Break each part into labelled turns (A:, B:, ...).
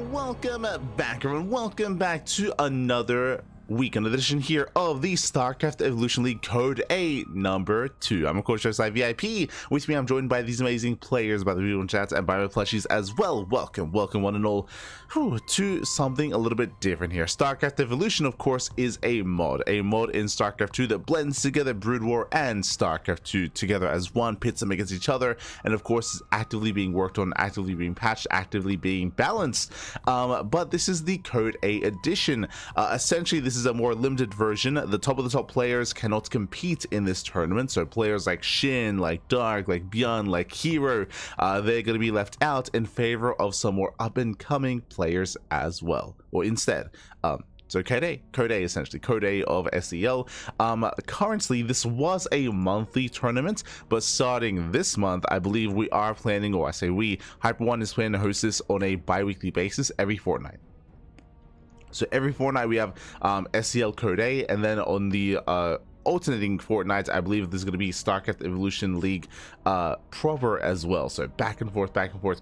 A: welcome back everyone, welcome back to another weekend edition here of the StarCraft Evolution League Code A number 2. I'm of course your side VIP. With me I'm joined by these amazing players, by the video chats, and by my plushies as well. Welcome one and all to something a little bit different here. StarCraft Evolution of course is a mod in StarCraft 2 that blends together Brood War and StarCraft 2 together as one, pits them against each other, and of course is actively being worked on, actively being patched, actively being balanced. But this is the Code A edition. Essentially this is a more limited version. The top of the top players cannot compete in this tournament, so players like Shin, like Dark, like Beyond, like Hero, they're going to be left out in favor of some more up and coming players as well, or instead. So Code A essentially, Code A of SEL. Currently this was a monthly tournament, but starting this month I believe we are planning, or I say we, Hyper One is planning to host this on a bi-weekly basis every fortnight. So every fortnight we have SEL Code A, and then on the alternating fortnights I believe there's going to be StarCraft Evolution League proper as well. So back and forth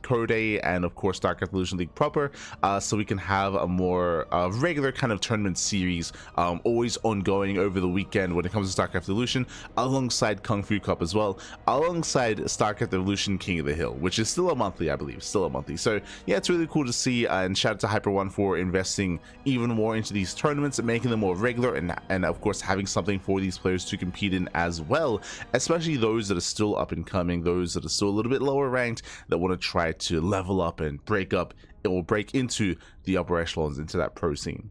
A: Code A, and of course StarCraft Evolution League proper, so we can have a more regular kind of tournament series, always ongoing over the weekend when it comes to StarCraft Evolution, alongside Kung Fu Cup as well, alongside StarCraft Evolution King of the Hill, which is still a monthly, I believe, still a monthly. So yeah, it's really cool to see, and shout out to Hyper One for investing even more into these tournaments and making them more regular, and of course having something for these players to compete in as well, especially those that are still up and coming, those that are still a little bit lower ranked, that want to try to level up and break into the upper echelons, into that pro scene.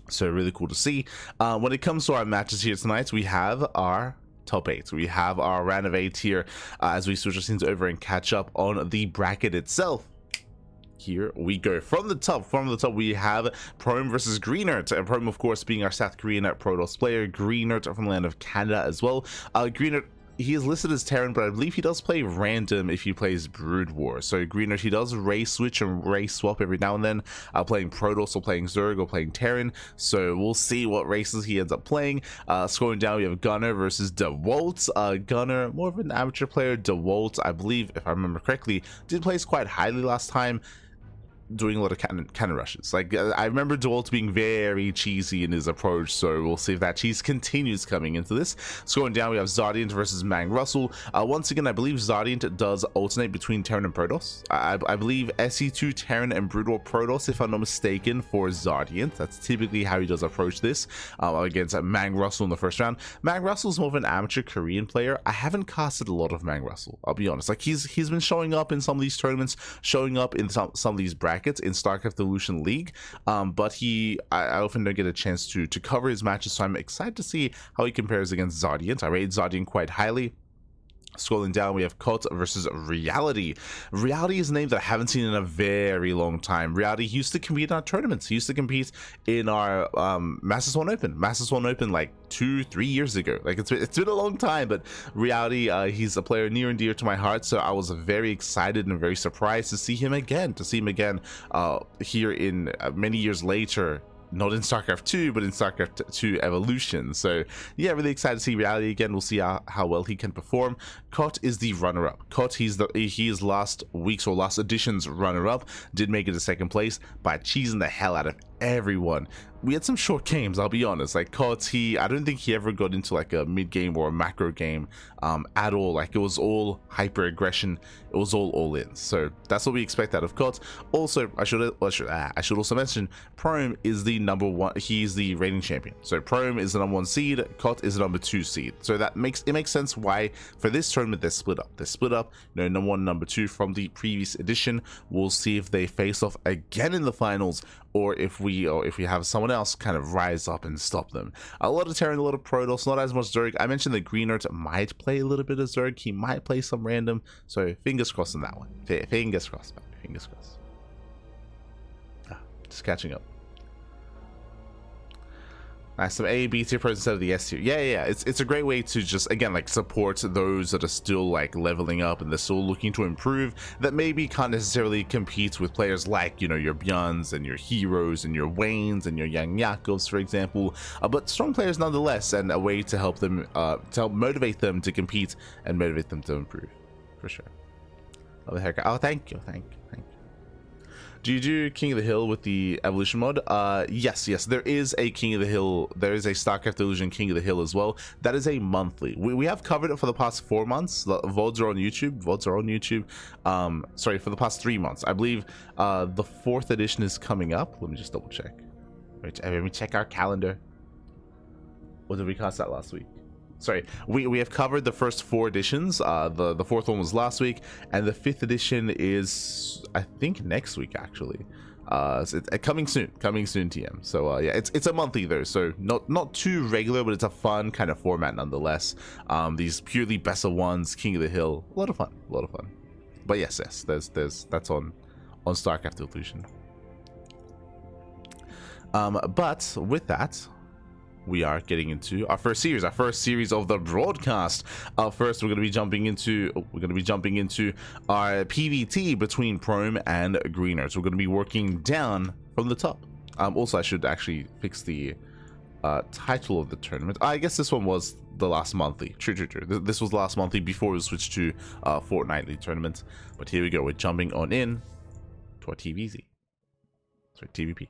A: So really cool to see. When it comes to our matches here tonight, we have our top 8. We have our round of 8 here, as we switch our scenes over and catch up on the bracket itself. Here we go. From the top we have Prome versus Greenert, and Prome of course being our South Korean Protoss player, Greenert from the land of Canada as well. Greenert, he is listed as Terran, but I believe he does play random if he plays Brood War. So Greenert, he does race switch and race swap every now and then, playing Protoss or playing Zerg or playing Terran. So we'll see what races he ends up playing. Scrolling down we have Gunner versus DeWalt. Gunner, more of an amateur player. DeWalt, I believe, if I remember correctly, did place quite highly last time, doing a lot of cannon rushes. Like I remember DeWalt being very cheesy in his approach, so we'll see if that cheese continues coming into this. Scrolling down we have Zardiant versus Mang Russell. Once again I believe Zardiant does alternate between Terran and Protoss. I believe SE2 Terran and Brood War Protoss, if I'm not mistaken, for Zardiant. That's typically how he does approach this, against Mang Russell in the first round. Mang Russell's more of an amateur Korean player. I haven't casted a lot of Mang Russell, I'll be honest. Like he's been showing up in some of these tournaments, showing up in some of these brackets in StarCraft Evolution League, but I often don't get a chance to cover his matches, so I'm excited to see how he compares against Zardiant. I rated Zardiant quite highly. Scrolling down we have Kot versus Reality. Reality is a name that I haven't seen in a very long time. Reality used to compete in our tournaments. He used to compete in our Masters 1 Open like 2-3 years ago. Like it's been a long time, but Reality, he's a player near and dear to my heart, so I was very excited and very surprised to see him again, here in many years later. Not in StarCraft 2, but in StarCraft 2 Evolution. So yeah, really excited to see Reality again. We'll see how well he can perform. Kot is the runner-up. Kot, he is last week's or last edition's runner-up. Did make it to second place by cheesing the hell out of everyone. We had some short games, I'll be honest. Like Kot, I don't think he ever got into like a mid game or a macro game at all. Like it was all hyper aggression, it was all in. So that's what we expect out of Kot. Also, I should also mention Prome is the number 1. He's the reigning champion. So Prome is the number 1 seed, Kot is the number 2 seed. So that makes sense why for this tournament they're split up. You know, number 1, number 2 from the previous edition. We'll see if they face off again in the finals, or if we have someone else kind of rise up and stop them. A lot of Terran, a lot of Protoss, not as much Zerg. I mentioned that Greenert might play a little bit of Zerg. He might play some random. So fingers crossed on that one. Fingers crossed, man. Fingers crossed. Just catching up. Nice, some A, B tier pros instead of the S tier. Yeah. It's a great way to just, again, like support those that are still like leveling up and they're still looking to improve, that maybe can't necessarily compete with players like, you know, your Bjorns and your Heroes and your Waynes and your Yang Yakovs, for example. But strong players nonetheless, and a way to help them, to help motivate them to compete and motivate them to improve, for sure. Love the haircut. Oh, thank you. Do you do King of the Hill with the evolution mod? Yes, there is a King of the Hill. There is a StarCraft Evolution King of the Hill as well. That is a monthly. We have covered it for the past 4 months. The VODs are on YouTube. Sorry, for the past 3 months. I believe the 4th edition is coming up. Let me just double check. Let me check our calendar. What did we cast that last week? Sorry, we have covered the first 4 editions. The 4th one was last week, and the 5th edition is, I think, next week actually. So it's coming soon, TM. So yeah, it's a monthly though, so not too regular, but it's a fun kind of format nonetheless. These purely best of ones, King of the Hill, a lot of fun. But yes, that's on StarCraft Evolution. But with that, we are getting into our first series of the broadcast. First, we're going to be jumping into our PvT between Prome and Greenert. So we're going to be working down from the top. Also, I should actually fix the title of the tournament. I guess this one was the last monthly. True. This was the last monthly before we switched to fortnightly tournament. But here we go. We're jumping on in to our TVZ. Sorry, TVP.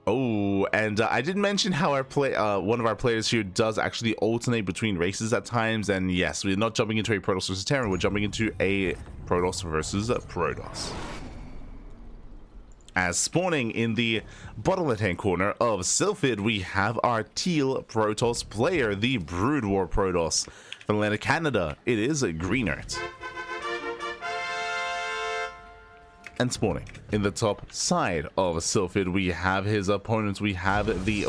A: Oh, and I did mention how one of our players here does actually alternate between races at times, and yes, we're not jumping into a Protoss versus Terran, we're jumping into a Protoss versus Protoss. As spawning in the bottom left-hand corner of Sylphid, we have our teal Protoss player, the Brood War Protoss. From Atlantic Canada, it is Greenert. And spawning in the top side of Sylphid, we have his opponents. We have the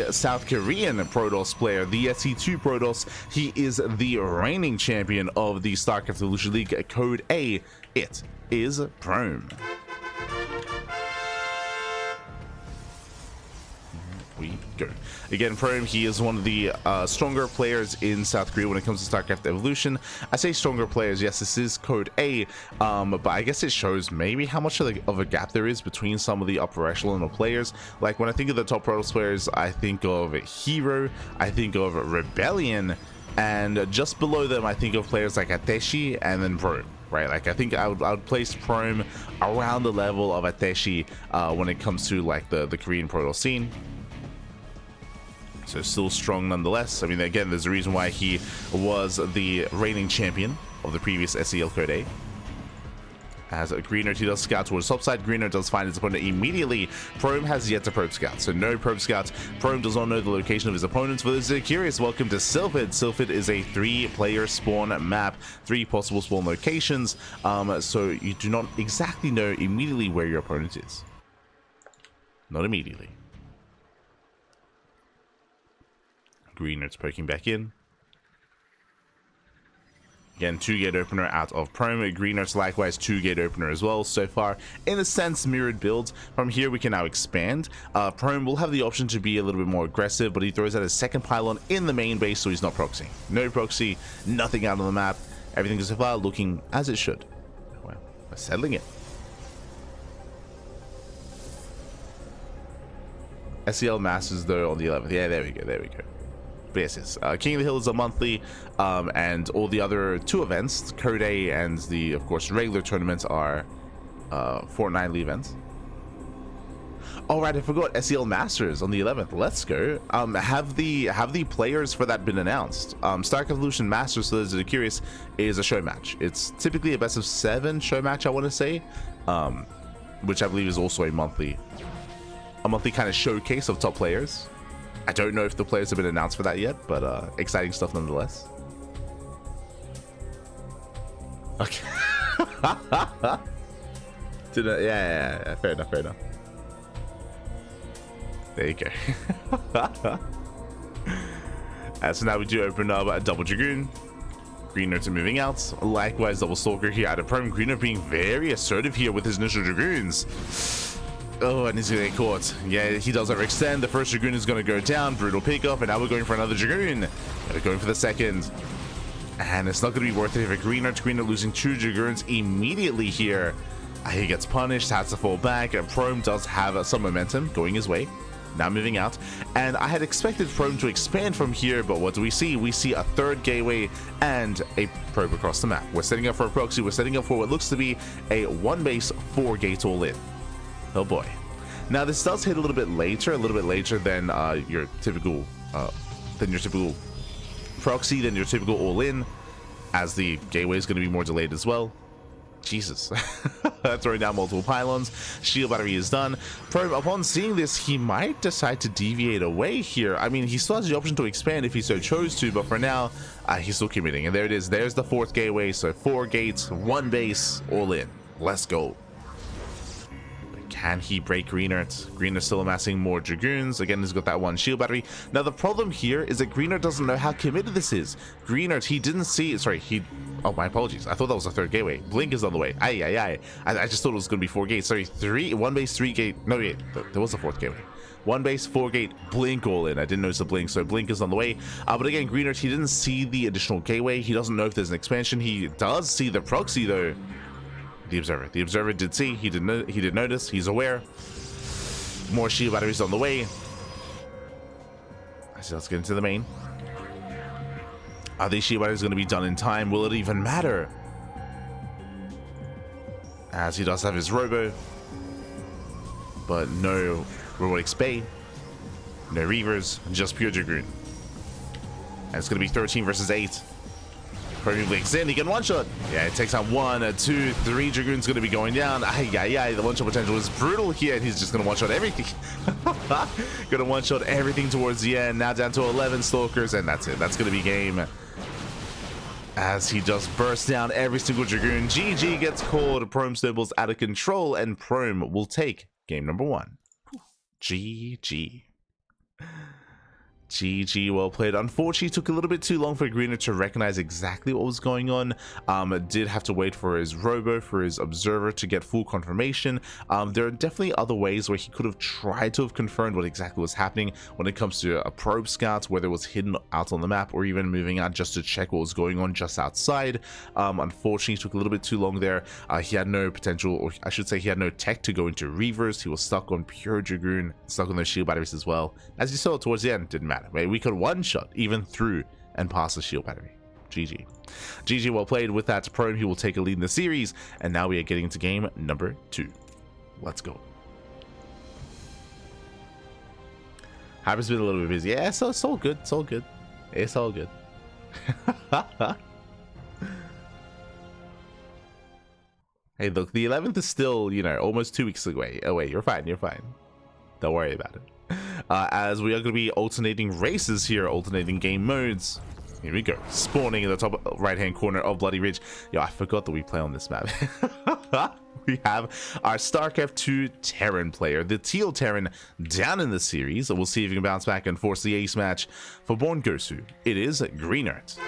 A: South Korean Protoss player, the SC2 Protoss. He is the reigning champion of the StarCraft Evolution League. Code A, it is Prome. We go. Again, Prome, he is one of the stronger players in South Korea when it comes to StarCraft Evolution. I say stronger players, yes, this is Code A, but I guess it shows maybe how much of a gap there is between some of the upper echelon of players. Like, when I think of the top Protoss players, I think of Hero, I think of Rebellion, and just below them, I think of players like Ateshi and then Prome. Right, like I think I would place Prome around the level of Ateshi when it comes to like the Korean Protoss scene. So still strong nonetheless. I mean, again, there's a reason why he was the reigning champion of the previous SEL Code A. As Greenert, he does scout towards the top side. Greenert does find his opponent immediately. Prome has yet to probe scout, so no probe scouts. Prome does not know the location of his opponents. For those that are curious, welcome to Sylphid. Sylphid is a 3-player spawn map, 3 possible spawn locations, so you do not exactly know immediately where your opponent is. Not immediately. Greenert's poking back in. Again, 2-gate opener out of Prome. Greenert's likewise 2-gate opener as well. So far, in a sense, mirrored builds. From here, we can now expand. Prome will have the option to be a little bit more aggressive, but he throws out his second pylon in the main base, so he's not proxying. No proxy, nothing out on the map. Everything so far looking as it should. Well, we're settling it. SEL Masters, though, on the 11th. Yeah, there we go. But yes, King of the Hill is a monthly, and all the other 2 events, Code A and the, of course, regular tournaments are fortnightly events. All right, I forgot SEL Masters on the 11th. Let's go. Have the players for that been announced? StarCraft Evolution Masters, for those that are curious, is a show match. It's typically a best of 7 show match, I want to say, which I believe is also a monthly kind of showcase of top players. I don't know if the players have been announced for that yet, but exciting stuff nonetheless. Okay. Yeah, fair enough. There you go. So now we do open up a double Dragoon. Greenert moving out. Likewise, double Stalker here out of Prome. Greenert being very assertive here with his initial Dragoons. Oh, and he's gonna get caught. Yeah, he does overextend. The first Dragoon is gonna go down. Brutal pickup, and now we're going for another Dragoon. We're going for the second. And it's not gonna be worth it for Greenert. Greenert losing 2 Dragoons immediately here. He gets punished, has to fall back. And Prome does have some momentum going his way. now moving out. And I had expected prome to expand from here, but what do we see? We see a third gateway and a probe across the map. We're setting up for a proxy. We're setting up for what looks to be a 1 base 4 gates all in. Oh boy. Now this does hit a little bit later than your typical proxy, than your typical all in, as the gateway is going to be more delayed as well. Jesus. Throwing down multiple pylons. Shield battery is done. Prome, upon seeing this, he might decide to deviate away here. I mean, he still has the option to expand if he so chose to, but for now, he's still committing. And there it is. There's the 4th gateway. So 4 gates, 1 base, all in. Let's go. Can he break Greenert? Greenert's still amassing more Dragoons. Again, he's got that 1 shield battery. Now, the problem here is that Greenert doesn't know how committed this is. Greenert, he didn't see... Sorry, oh, my apologies. I thought that was the 3rd gateway. Blink is on the way. I just thought it was going to be 4 gates. Sorry, 1 base, 3 gate... No, wait. There was a 4th gateway. 1 base, 4 gate, Blink all in. I didn't notice the Blink, so Blink is on the way. But again, Greenert, he didn't see the additional gateway. He doesn't know if there's an expansion. He does see the proxy, though. The observer did see. He did notice. He's aware. More shield batteries on the way. So let's get into the main. Are these shield batteries going to be done in time? Will it even matter? As he does have his robo, but no robotic spay, no reavers, just pure dragoon. And it's going to be 13 versus 8. Prome blinks in, he can one-shot. Yeah, it takes out 1, 2, 3 Dragoons going to be going down. The one-shot potential is brutal here, and he's just going to one-shot everything. Going to one-shot everything towards the end. Now down to 11 Stalkers, and that's it. That's going to be game. As he just bursts down every single Dragoon. GG gets called. Prome snowballs out of control, and Prome will take game number 1. GG. GG, well played. Unfortunately, it took a little bit too long for Greenert to recognize exactly what was going on. Did have to wait for his robo, for his observer to get full confirmation. There are definitely other ways where he could have tried to have confirmed what exactly was happening when it comes to a probe scout, whether it was hidden out on the map or even moving out just to check what was going on just outside. Unfortunately, it took a little bit too long there. He had no potential, or I should say he had no tech to go into reavers. He was stuck on pure Dragoon, stuck on those shield batteries as well. As you saw towards the end, didn't matter. We could one-shot even through and pass the shield battery. GG. GG, well played. With that, Prome, he will take a lead in the series, and now we are getting to game number 2. Let's go. Hyper's been a little bit busy. Yeah, so it's all good. It's all good. It's all good. Hey, look, the 11th is still, you know, almost 2 weeks away. Oh, wait, you're fine. You're fine. Don't worry about it. As we are going to be alternating races here, alternating game modes. Here we go. Spawning in the top right-hand corner of Bloody Ridge. Yo, I forgot that we play on this map. We have our StarCraft 2 Terran player, the Teal Terran, down in the series. We'll see if he can bounce back and force the ace match for Born Gosu. It is Greenert.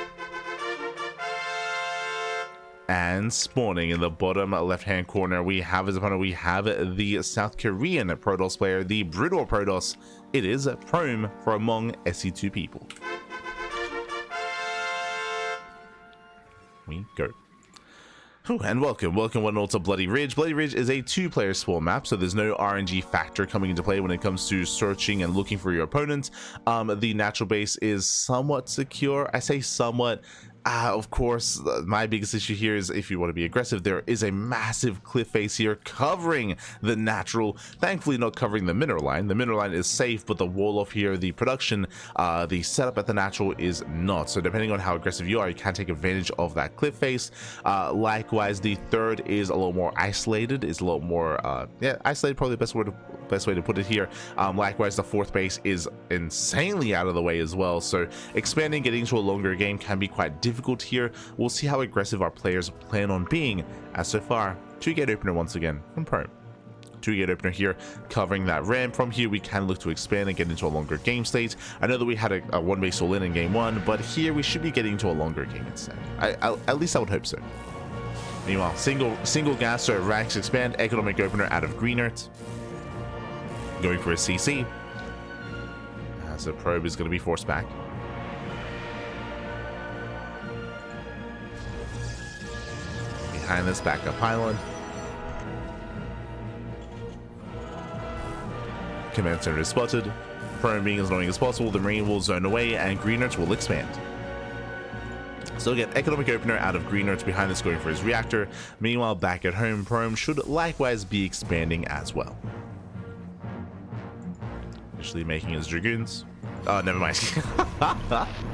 A: And spawning in the bottom left-hand corner, we have as opponent, we have the South Korean Protoss player, the Brutal Protoss. It is Prome for among SE2 people. We go. And welcome one and all to Bloody Ridge. Bloody Ridge is a 2-player spawn map, so there's no RNG factor coming into play when it comes to searching and looking for your opponent. The natural base is somewhat secure. I say somewhat. Of course, my biggest issue here is if you want to be aggressive, there is a massive cliff face here covering the natural, thankfully not covering the mineral line. The mineral line is safe, but the wall off here, the production, the setup at the natural is not. So depending on how aggressive you are, you can take advantage of that cliff face. Likewise, the third is a little more isolated, is a lot more, isolated, probably the best way to put it here. Likewise, the fourth base is insanely out of the way as well. So expanding, getting to a longer game can be quite difficult here. We'll see how aggressive our players plan on being, as so far, 2-gate opener once again from Prome. 2-gate opener here, covering that ramp. From here, we can look to expand and get into a longer game state. I know that we had a 1-base all in game 1, but here we should be getting to a longer game instead. At least I would hope so. Meanwhile, single gas, so ranks expand, economic opener out of Greenert. Going for a CC. As a probe is going to be forced back. Behind this backup pylon. Command center is spotted. Prome being as annoying as possible, the Marine will zone away and Greenert will expand. So again, economic opener out of Greenert behind this going for his reactor. Meanwhile, back at home, Prome should likewise be expanding as well. Initially making his Dragoons. Oh, never mind.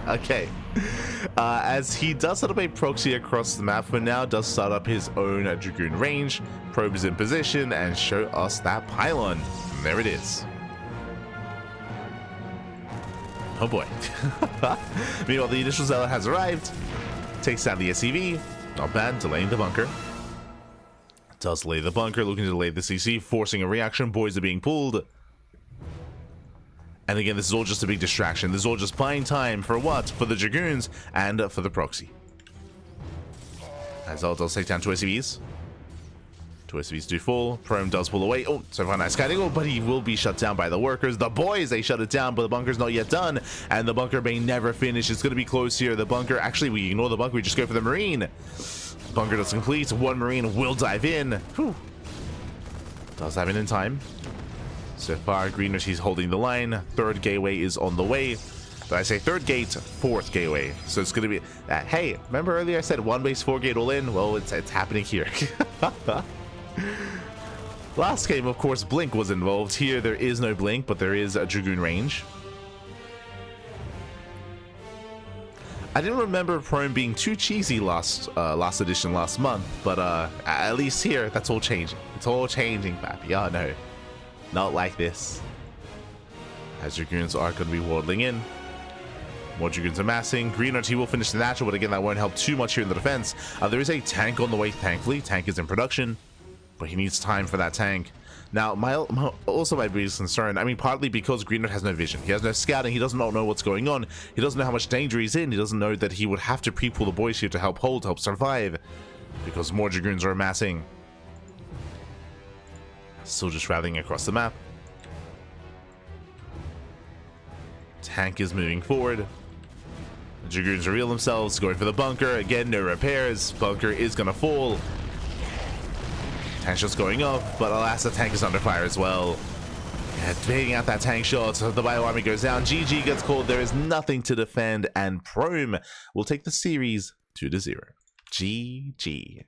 A: Okay. As he does set up a proxy across the map for now, does start up his own Dragoon range. Probe is in position and show us that pylon. And there it is. Oh boy. Meanwhile, the initial zealot has arrived. Takes down the SCV. Not bad, delaying the bunker. Does delay the bunker, looking to delay the CC, forcing a reaction. Boys are being pulled. And again, this is all just a big distraction. This is all just buying time for what? For the Dragoons and for the proxy. As does take down two SCVs. Two SCVs do fall. Prome does pull away. Oh, so far nice kiting, but he will be shut down by the workers. The boys, they shut it down, but the bunker's not yet done. And the bunker may never finish. It's going to be close here. The bunker, actually, we ignore the bunker. We just go for the Marine. Bunker does complete. One Marine will dive in. Whew. Does dive in time. So far, Greenert, he's holding the line. Third gateway is on the way. But I say third gate, fourth gateway. So it's going to be... hey, remember earlier I said one base, four gate all in? Well, it's happening here. Last game, of course, Blink was involved. Here, there is no Blink, but there is a Dragoon range. I didn't remember Prome being too cheesy last edition, last month. But at least here, that's all changing. It's all changing, papi. Yeah, no. Not like this. As Dragoons are going to be waddling in. More Dragoons amassing. Greenert, he will finish the natural, but again, that won't help too much here in the defense. There is a tank on the way, thankfully. Tank is in production, but he needs time for that tank. Now, also my biggest concern, I mean, partly because Greenert has no vision. He has no scouting. He does not know what's going on. He doesn't know how much danger he's in. He doesn't know that he would have to pre-pull the boys here to help hold, help survive, because more Dragoons are amassing. Still just rallying across the map. Tank is moving forward. The Dragoons reveal themselves, going for the bunker. Again, no repairs. Bunker is going to fall. Tank shot's going off, but alas, the tank is under fire as well. Yeah, baiting out that tank shot. The bio army goes down. GG gets called. There is nothing to defend, and Prome will take the series 2-0. GG.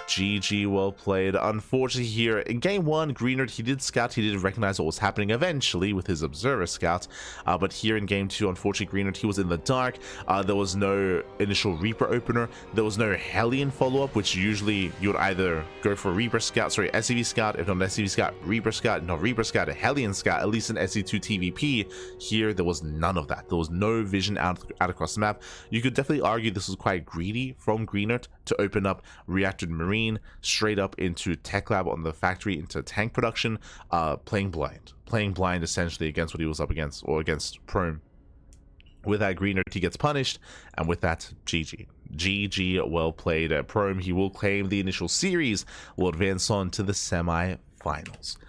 A: GG, well played. Unfortunately here, in game one, Greenert, he did scout, he did recognize what was happening eventually with his observer scout, but here in game two, unfortunately, Greenert, he was in the dark. There was no initial Reaper opener, there was no Hellion follow-up, which usually you would either go for Reaper scout, sorry, SCV scout, if not SCV scout, Reaper scout, not Reaper scout, a Hellion scout, at least in SC2 TVP. Here, there was none of that. There was no vision out across the map. You could definitely argue this was quite greedy from Greenert to open up Reactor Marine straight up into Tech Lab on the factory, into tank production, playing blind essentially against what he was up against, or against Prome. With that, Greenert, he gets punished, and with that, GG, well played. Prome, he will claim the initial series, will advance on to the semi-finals.